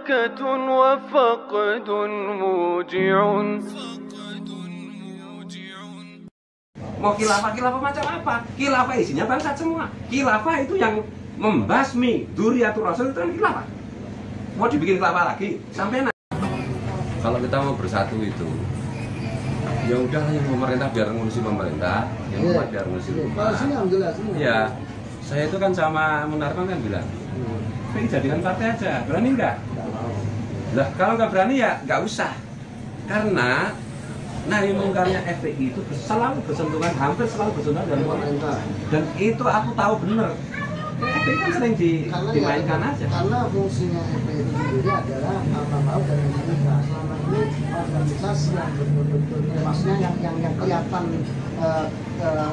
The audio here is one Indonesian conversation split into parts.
بركة وفقد موجع. Mau khilafah macam apa? Khilafah isinya bangsat semua. Khilafah itu yang membasmi Dzurriyyatur Rasul, itu kan khilafah. Mau dibikin khilafah lagi sampai kalau kita mau bersatu itu ya udahlah, yang pemerintah biar ngurusi pemerintah, yang umat biar ngurusi umat. Ya, saya itu kan sama Munarman kan bilang, jadikan partai aja, berani nggak? Lah kalau nggak berani ya nggak usah, karena nahi mungkarnya FPI itu selalu bersentuhan, hampir selalu bersentuhan dengan pemerintah, dan itu aku tahu bener. FPI kan sering dimainkan aja. Karena fungsinya FPI itu sendiri adalah mau dan Indonesia. Selama ini organisasi yang betul-betul, maksudnya yang kelihatan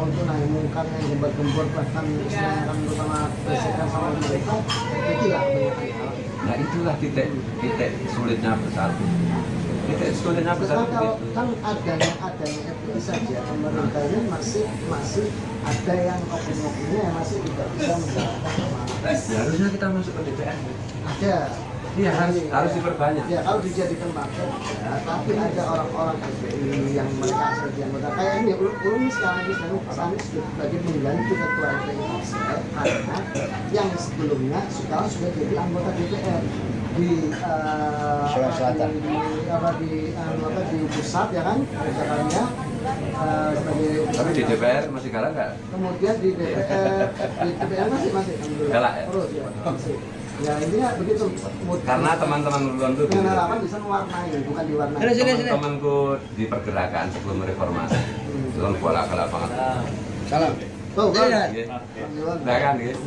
untuk nahi mungkar, yang gembar-gembor, bahkan istilahnya terutama presiden sama mereka, itu lah banyak. Nah itulah titik sulitnya bersatu. Titik sulitnya bersatu kalau itu. kan adanya FPI saja, pemerintah ini masih ada yang oknum-oknumnya yang masih tidak bisa menjalankan. Ya, harusnya kita masuk ke DPR. Ada. Iya, harus diperbanyak. Ya, kalau dijadikan paket, ya, tapi ada orang-orang FPI yang mereka asal di anggota. Kayak ini, ulun sekarang ini sebagai pengganti ketua FPI karena yang sebelumnya sekarang sudah jadi anggota DPR di di pusat, ya kan, Jakarta. Tapi di DPR masih galak nggak? Kemudian di DPR masih galak ya? Terus ya, masih. Ya ini begitu. Karena teman-teman duluan tuh dengan harapan bisa mewarnai, bukan diwarnai. Teman-temanku di pergerakan sebelum reformasi, belum galak banget. Salam. Tuh kan? Nah kan gitu.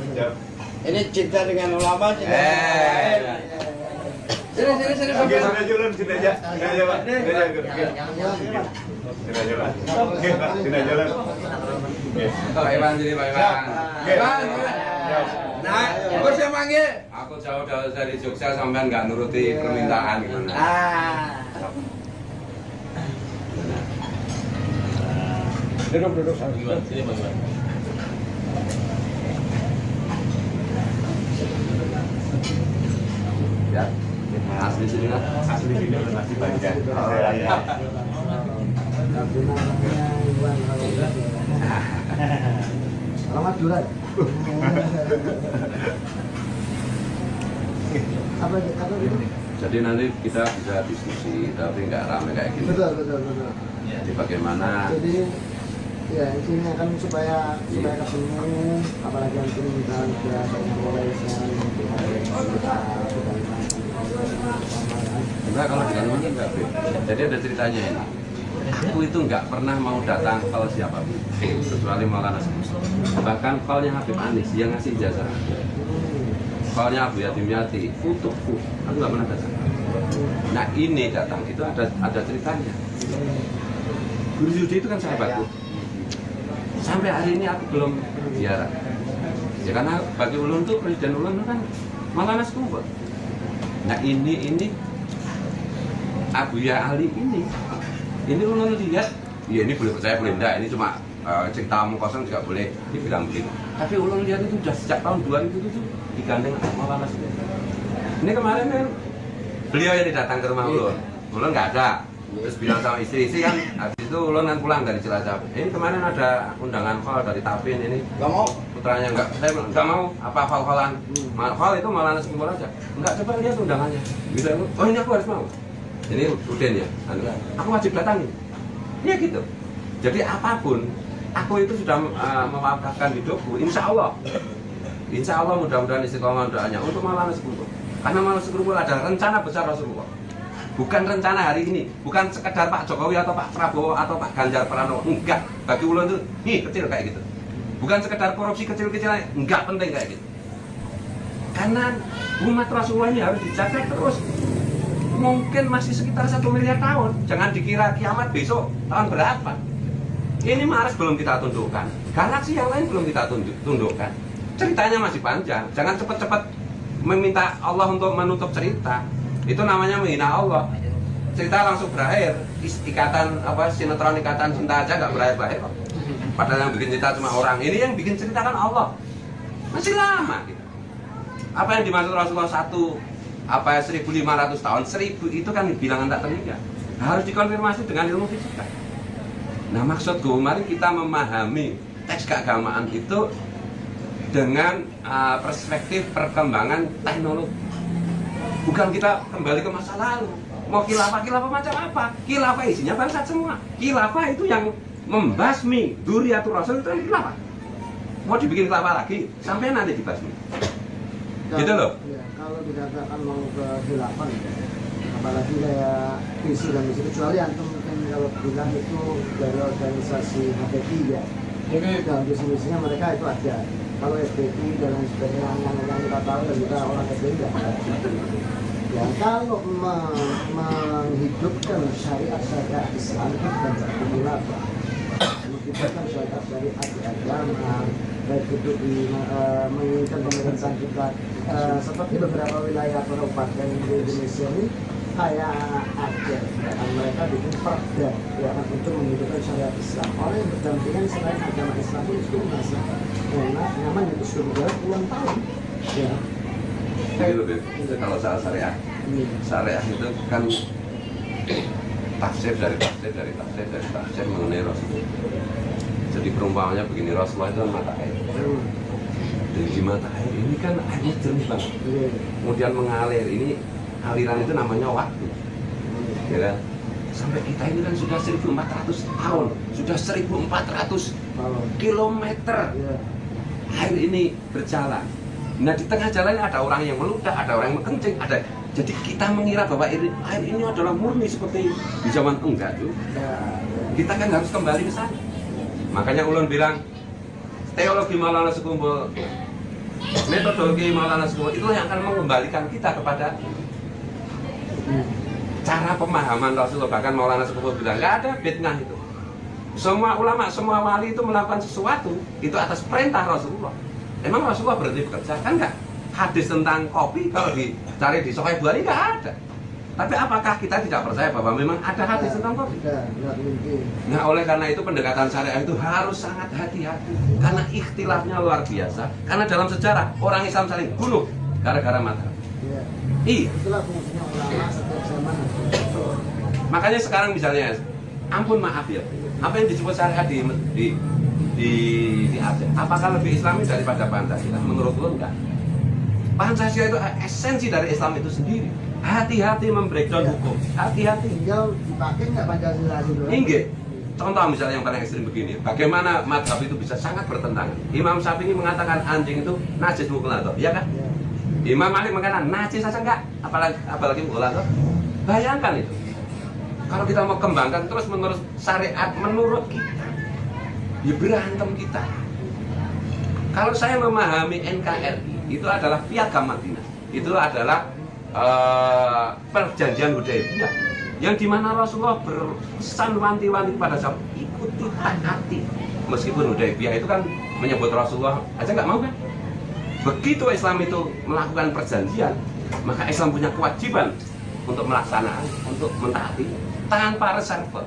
Ini cinta dengan ulama. Sini. Oke, sudah jalan, sini aja. Sini aja, Pak. Sini aja. Sini aja, Pak. Oke, Pak. Sini aja, Pak. Oke. Pak Iwan, sini Pak Iwan. Iwan. Nah, aku siapa manggil? Aku jauh dari Jogja sampai nggak nuruti permintaan gimana? Duduk. Sini Bang Iwan. Ya, asli sini lah. Asli sini masih banyak. Selamat jualan. Apa itu? Jadi nanti kita bisa diskusi, tapi nggak rame kayak gini. Betul. Jadi bagaimana? Jadi ya intinya kan supaya ketemu, apalagi nanti misalnya sudah mulai sekarang untuk Enggak, kalau dengan mana enggak, Be. Jadi ada ceritanya ini. Aku itu nggak pernah mau datang kalau siapapun, kecuali Maulana Sepuh. Bahkan callnya Habib Anis yang ngasih ijazah, callnya Abu Yatim Yati, aku nggak pernah datang. Nah ini datang itu ada ceritanya. Guru Yudi itu kan sahabatku. Sampai hari ini aku belum ziarah. Ya karena bagi ulun tuh Presiden ulun kan Maulana Sepuh. Nah ini Abu Ya Ali ini ulun lihat, ya ini boleh percaya boleh enggak, ini cuma cerita omong kosong juga boleh dibilang begitu. Tapi ulun lihat itu sudah sejak tahun 2007 digandeng Maulana Sepuh. Ini kemarin kan beliau yang datang ke rumah ulun nggak ada. Terus bilang sama istri kan, habis itu ulun kan pulang dari Cilacap. Ini kemarin ada undangan call dari Tapin ini. Gak mau? Putranya saya bilang nggak mau, apa call-callan. Call itu Maulana Sepuh aja. Enggak, coba lihat undangannya. Gitu, oh ini aku harus mau. Ini Udin ya, aku wajib datangi. Ya gitu. Jadi apapun, aku itu sudah mewakafkan hidupku. Insya Allah mudah-mudahan istiqomah doanya untuk Maulana Sepuh. Karena Maulana Sepuh ada rencana besar Rasulullah. Bukan rencana hari ini, bukan sekedar Pak Jokowi atau Pak Prabowo atau Pak Ganjar Pranowo. Enggak, bagi ulun itu kecil kayak gitu. Bukan sekedar korupsi kecil-kecilan, enggak penting kayak gitu. Karena umat Rasulullah ini harus dijaga terus. Mungkin masih sekitar 1 miliar tahun. Jangan dikira kiamat besok tahun berapa. Ini Mars belum kita tundukkan, galaksi yang lain belum kita tundukkan. Ceritanya masih panjang. Jangan cepat-cepat meminta Allah untuk menutup cerita. Itu namanya menghina Allah. Cerita langsung berakhir. Sinetron ikatan cinta aja nggak berakhir kok. Padahal yang bikin cerita cuma orang. Ini yang bikin cerita kan Allah. Masih lama gitu. Apa yang dimaksud Rasulullah 1 apa 1500 tahun, 1000 itu kan bilangan tak terhingga. Harus dikonfirmasi dengan ilmu fisika. Nah, maksudku mari kita memahami teks keagamaan itu dengan perspektif perkembangan teknologi. Bukan kita kembali ke masa lalu. Mau khilafah macam apa? Khilafah isinya bangsat semua. Khilafah itu yang membasmi Dzurriyyatur Rasul itu kan khilafah. Mau dibikin khilafah lagi sampai nanti dibasmi. Gitu loh. Ya, kalau dikatakan mau ke khilafah, apalagi kayak visi dan misi, kecuali antum mungkin kalau bilang itu dari organisasi HPI ya. Ini dalam visi misinya mereka itu ada. Kalau FPI dan lain sebagainya yang kita tahu dan kita orang FPI tidak ada. Ya, kalau menghidupkan syariat Islam itu bukan satu khilafah. Menghidupkan syariat di agama, baik itu menginginkan pemerintahan kita seperti beberapa wilayah kabupaten di Indonesia ini kayak Aceh, dan mereka bikin perda ya, untuk menghidupkan syariat Islam. Orang yang berdampingan selain agama Islam itu merasa enak, nyaman, itu sudah berjalan puluhan tahun. Ya. Jadi lebih kalau soal syariah itu kan tafsir mengenai Rasulullah. Jadi perumpamannya begini, Rasulullah itu kan mata air. Dan di mata air ini kan airnya jernih banget. Kemudian mengalir, ini aliran itu namanya waktu. Ya kan? Sampai kita ini kan sudah 1400 tahun, sudah 1400 kilometer air ini berjalan. Nah, di tengah jalan ada orang yang meludah, ada orang yang mengencing, ada. Jadi kita mengira bahwa air ini adalah murni seperti di zaman enggak juga. Kita kan harus kembali ke sana. Makanya ulun bilang teologi Maulana Sekumbul, metodologi Maulana Sekumbul itu yang akan mengembalikan kita kepada cara pemahaman Rasulullah. Bahkan Maulana Sekumbul bilang nggak ada bid'ah itu. Semua ulama, semua wali itu melakukan sesuatu itu atas perintah Rasulullah. Emang Rasulullah berhenti bekerja? Kan enggak. Hadis tentang kopi kalau dicari di Sahih Bukhari enggak ada. Tapi apakah kita tidak percaya bahwa memang ada hadis tentang kopi? Tidak mungkin. Nah, oleh karena itu pendekatan syariah itu harus sangat hati-hati. Karena ikhtilafnya luar biasa. Karena dalam sejarah orang Islam saling bunuh gara-gara mazhab. Ya. Iya. Itulah fungsinya ulama setiap zaman. Makanya sekarang misalnya, ampun maaf ya, apa yang disebut syariah di Aceh, apakah lebih Islami daripada Pancasila? Menurut lo enggak. Pancasila itu esensi dari Islam itu sendiri. Hati-hati membreakdown hukum. Hati-hati. Tinggal dipakai nggak Pancasila itu? Inggih. Contoh misalnya yang paling ekstrim begini, bagaimana madhab itu bisa sangat bertentangan. Imam Syafi'i mengatakan anjing itu najis mukhladah, ya kan? Imam Malik mengatakan najis saja enggak, apalagi mukhladah. Bayangkan itu. Kalau kita mau kembangkan terus menerus syariat menurut kita, ya berantem kita. Kalau saya memahami NKRI itu adalah Piagam Madinah, itu adalah perjanjian Hudaybiyah yang dimana Rasulullah berpesan wanti-wanti kepada sahabat ikuti taati. Meskipun Hudaybiyah itu kan menyebut Rasulullah aja nggak mau kan. Begitu Islam itu melakukan perjanjian, maka Islam punya kewajiban untuk melaksanakan, untuk mentaati tanpa reserve.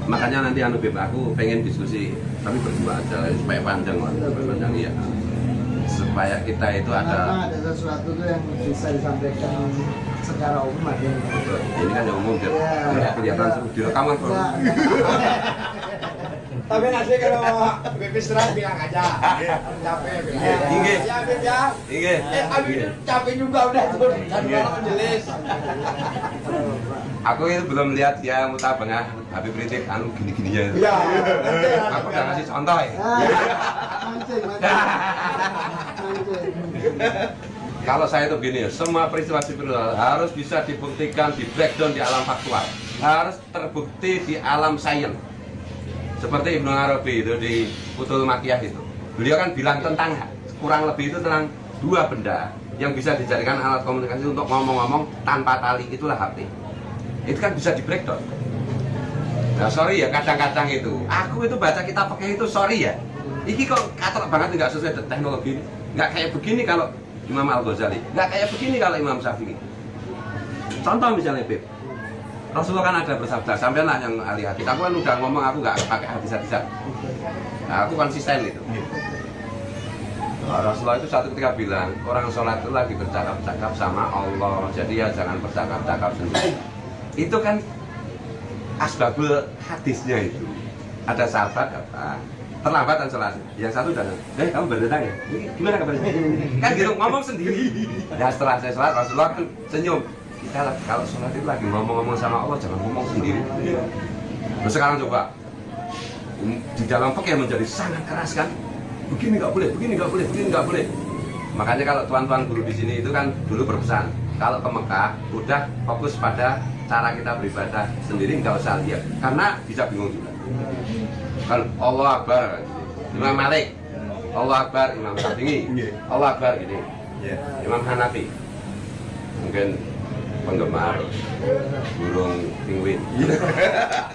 Makanya nanti aku pengen diskusi, tapi berdua aja supaya panjang lah, ya. Supaya kita itu ada sesuatu tuh yang bisa disampaikan secara umum aja. Ini kan yang umum, biar kelihatan direkam kan. Tapi nanti kalau Bibis istirahat bilang aja. Capek bilang. Inge. Ya Bib ya. Inge. Habib capek juga udah tuh. Kan malam menjelis. Aku itu belum lihat dia mutabengah Habib Rizik anu gini-gininya itu. Iya. Aku udah ngasih contoh ya. Mancing. Kalau saya itu begini, semua peristiwa spiritual harus bisa dibuktikan, di breakdown di alam faktual, harus terbukti di alam sains. Seperti Ibnu Arabi itu di Futhul Makiyah itu, beliau kan bilang tentang kurang lebih itu tentang dua benda yang bisa dijadikan alat komunikasi untuk ngomong-ngomong tanpa tali, itulah HP. Itu kan bisa di breakdown. Nah sorry ya, kadang-kadang itu aku itu baca kitab pakai itu sorry ya, ini kok katok banget nggak sesuai dengan teknologi, nggak kayak begini kalau Imam Al-Ghazali, nggak kayak begini kalau Imam Syafi'i. Contoh misalnya Beb, Rasulullah kan ada bersabda, sampailah yang ahli hadis. Aku kan udah ngomong, aku nggak pakai hadis-hadisan. Nah, aku konsisten itu. Rasulullah itu satu ketika bilang, orang sholat itu lagi bercakap-cakap sama Allah, jadi ya jangan bercakap-cakap sendiri. Itu kan asbabul hadisnya itu. Ada sahabat kata, terlambatan sholat. Yang satu datang, kamu baru datang ya? Gimana kabarnya? Kan gitu, ngomong sendiri. Ya setelah saya sholat, Rasulullah kan senyum. Kita kalau sholat itu lagi ngomong-ngomong sama Allah, jangan ngomong sendiri. Terus sekarang coba, di dalam fikih menjadi sangat keras kan? Begini nggak boleh, begini nggak boleh, begini nggak boleh. Makanya kalau tuan-tuan guru di sini itu kan dulu berpesan, kalau ke Mekah udah fokus pada cara kita beribadah sendiri, nggak usah lihat, karena bisa bingung juga. Kan Allah Akbar, Imam Malik, Allah Akbar, Imam Syafi'i, Allah Akbar gini, Imam Hanafi, mungkin penggemar burung penguin.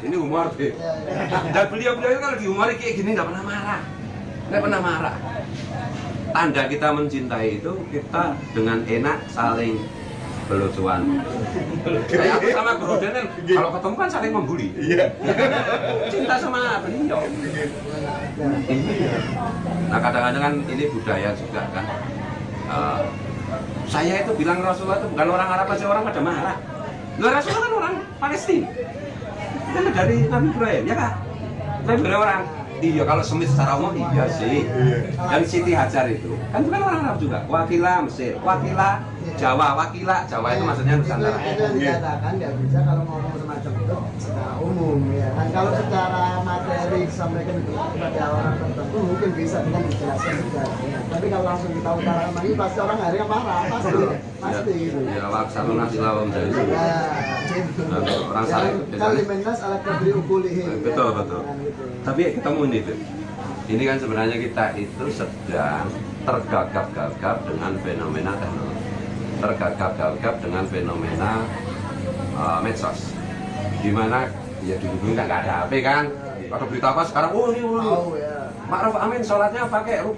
Ini humor deh. Dan beliau-beliau itu kalau dihumori kayak gini nggak pernah marah. Nggak pernah marah. Tanda kita mencintai itu kita dengan enak saling belucuan. Kayak aku sama Guru Denen, kalau ketemu kan saling membuli. Cinta sama beliau. Nah kadang-kadang kan ini budaya juga kan. Saya itu bilang Rasulullah itu bukan orang Arab aja, orang pada marah. Rasulullah kan orang Palestina. Kan dari Nabi Ibrahim, ya kak? Nabi Ibrahim orang. Iya, kalau semit secara umum iya sih. Dan Siti Hajar itu kan bukan orang Arab juga. Wakila Mesir, wakila Jawa, wakila Jawa itu maksudnya Nusantara. Itu yang dikatakan nggak bisa kalau ngomong semacam itu secara umum ya. Dan kalau secara materi disampaikan kepada orang tertentu mungkin bisa dengan dijelaskan juga. Tapi kalau langsung kita utarakan ini pasti orang akhirnya marah, pasti gitu. Ya, waktu nasi lawam dari itu. Orang saling. Kalimenas alat kabri ukulihim. Betul. Tapi ketemu ini kan sebenarnya kita itu sedang tergagap-gagap dengan fenomena teknologi, tergagap-gagap dengan fenomena medsos, dimana ya dulu nggak ada HP kan, ada berita apa sekarang, ini Ma'ruf Amin sholatnya pakai ruku.